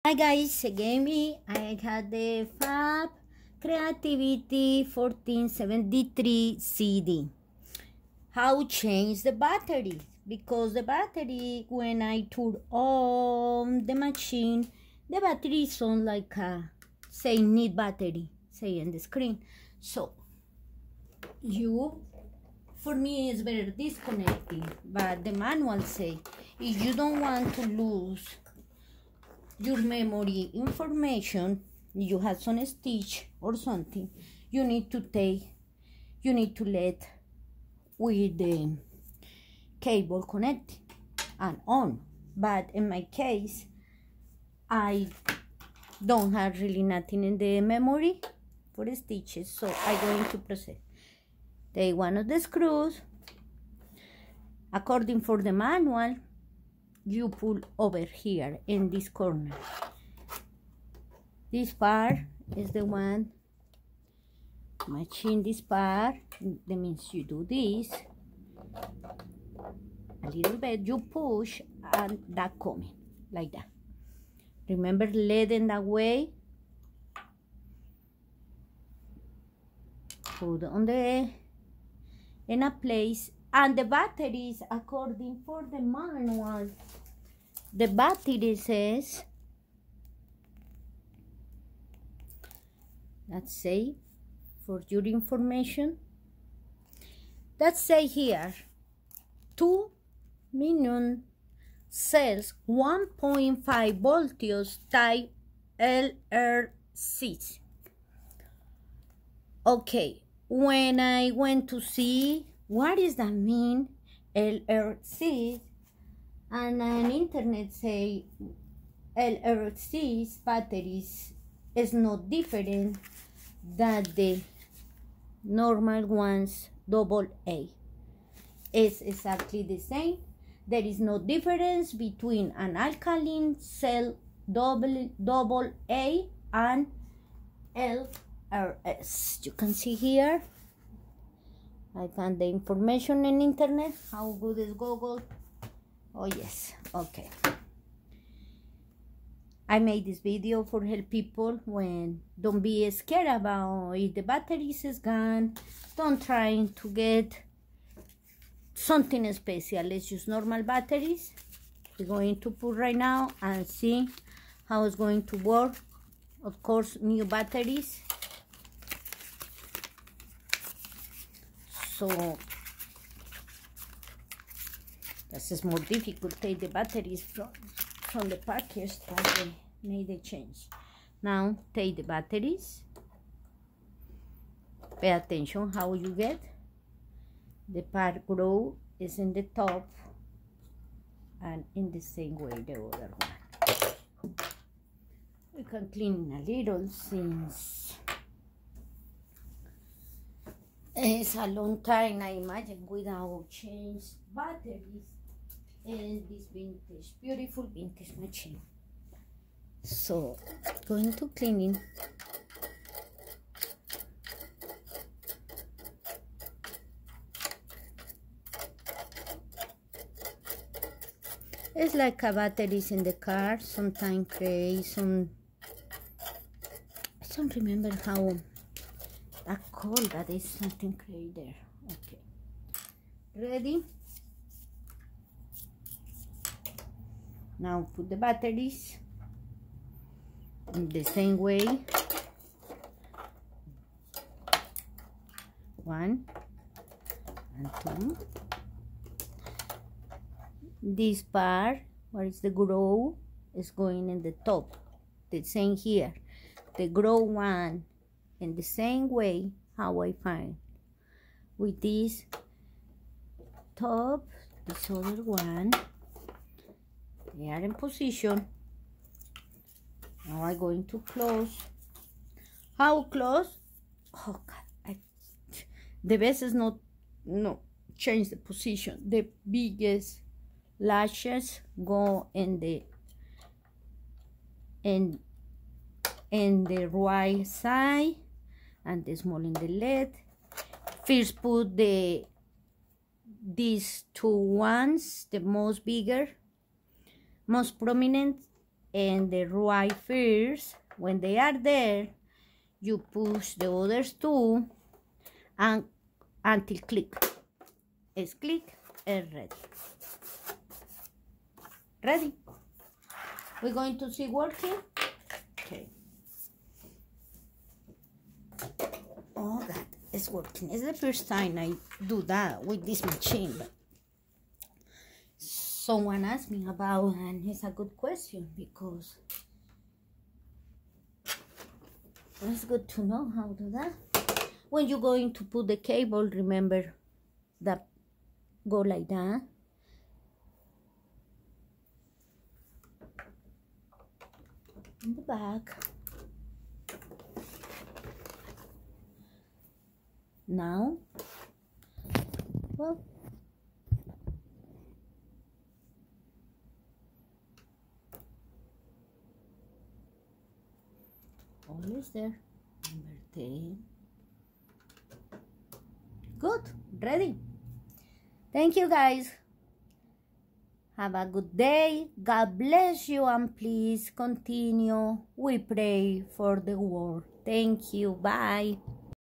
Hi guys, again me. I got the Fab Creativity 1473 CD. How change the battery? Because the battery, when I turn on the machine, the battery is on like a say need battery, say in the screen. So for me it's better disconnecting, but the manual say if you don't want to lose your memory information, you have some stitch or something, you need to let with the cable connected and on. But in my case, I don't have really nothing in the memory for the stitches, so I'm going to proceed. Take one of the screws. According for the manual, you pull over here in this corner. This part is the one matching this part. That means you do this a little bit, you push, and that coming like that. Remember, leading that way. Put on the in a place, and the batteries, according for the manual, the battery says, let's say for your information, let's say here 2 million cells 1.5 volts type LR6. Okay, when I went to see what does that mean, LR6, and on internet say LR6 batteries is not different than the normal ones AA. It's exactly the same. There is no difference between an alkaline cell AA and LRS. You can see here, I found the information in internet. How good is Google? Oh yes, okay. I made this video for help people when don't be scared about if the batteries is gone. Don't try to get something special. Let's use normal batteries. We're going to put right now and see how it's going to work. Of course, new batteries. So this is more difficult. Take the batteries from the package that they made the change. Now take the batteries. Pay attention how you get. The part grow is in the top and in the same way the other one. We can clean a little since it's a long time, I imagine, without change batteries in this vintage, beautiful vintage machine. So going to cleaning. It's like a batteries in the car, sometimes create some, I don't remember how that called, but it's something create there. Okay, ready? Now put the batteries in the same way. 1 and 2. This part, where is the grow, is going in the top. The same here. The grow one in the same way how I find. With this top, this other one, they are in position. Now I'm going to close. How close? Oh God, the best is not change the position. The biggest lashes go in the right side and the small in the left. First put these two ones, the most bigger, most prominent, and the right first. When they are there, you push the others two and until click. It's click and ready. Ready? We're going to see working. Okay. Oh, that is working. It's the first time I do that with this machine. But someone asked me about, and it's a good question because it's good to know how to do that. When you're going to put the cable, remember that go like that. In the back. Now, well, always there. Number 10. Good, ready. Thank you, guys. Have a good day. God bless you, and please continue. We pray for the world. Thank you. Bye.